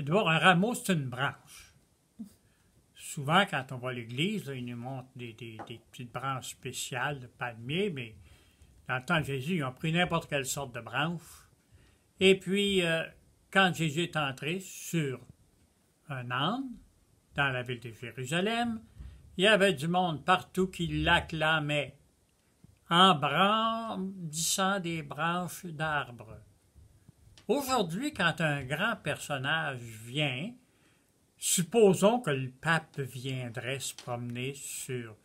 D'abord, un rameau, c'est une branche. Souvent, quand on va à l'église, là, ils nous montrent des petites branches spéciales de palmier, mais dans le temps de Jésus, ils ont pris n'importe quelle sorte de branche. Et puis, quand Jésus est entré sur un âne, dans la ville de Jérusalem, il y avait du monde partout qui l'acclamait, en brandissant des branches d'arbres. Aujourd'hui, quand un grand personnage vient, supposons que le pape viendrait se promener sur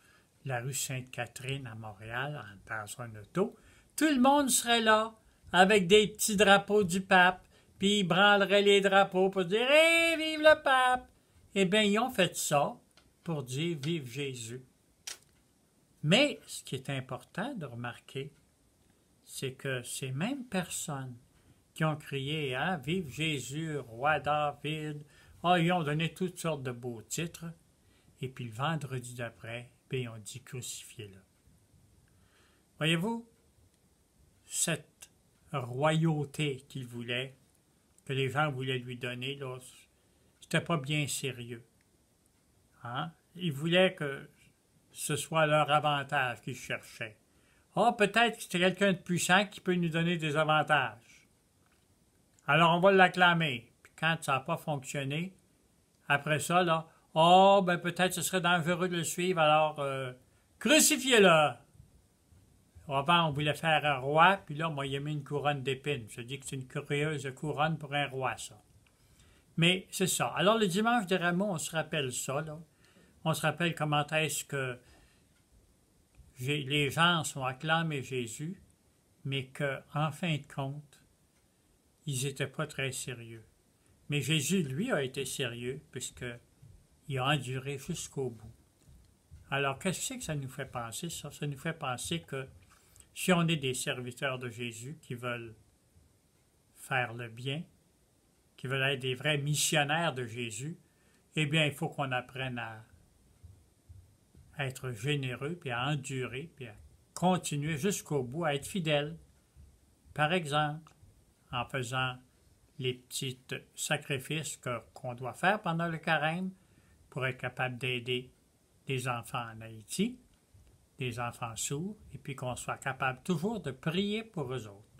la rue Sainte-Catherine à Montréal, dans un auto, tout le monde serait là, avec des petits drapeaux du pape, puis ils branleraient les drapeaux pour dire « Hey, vive le pape! » Eh bien, ils ont fait ça pour dire « Vive Jésus ». Mais ce qui est important de remarquer, c'est que ces mêmes personnes qui ont crié hein, « Vive Jésus, roi David », ils ont donné toutes sortes de beaux titres, et puis le vendredi d'après, ils ont dit « Crucifiez-le ». Voyez-vous, cette royauté qu'il voulait, que les gens voulaient lui donner, là, c'était pas bien sérieux. Hein? Ils voulaient que ce soit leur avantage qu'ils cherchaient. Peut-être que c'est quelqu'un de puissant qui peut nous donner des avantages. Alors on va l'acclamer. Puis quand ça n'a pas fonctionné, après ça, là, peut-être ce serait dangereux de le suivre, alors crucifiez-le! Avant, on voulait faire un roi, puis là, moi, il a mis une couronne d'épines. Je dis que c'est une curieuse couronne pour un roi, ça. Mais c'est ça. Alors, le dimanche des Rameaux, on se rappelle ça, là. On se rappelle comment est-ce que les gens ont acclamé Jésus, mais qu'en fin de compte, ils n'étaient pas très sérieux. Mais Jésus, lui, a été sérieux, puisqu'il a enduré jusqu'au bout. Alors, qu'est-ce que ça nous fait penser, ça? Ça nous fait penser que si on est des serviteurs de Jésus qui veulent faire le bien, qui veulent être des vrais missionnaires de Jésus, eh bien, il faut qu'on apprenne à être généreux, puis à endurer, puis à continuer jusqu'au bout, à être fidèle. Par exemple, en faisant les petits sacrifices qu'on doit faire pendant le carême pour être capable d'aider des enfants en Haïti, des enfants sourds, et puis qu'on soit capable toujours de prier pour eux autres.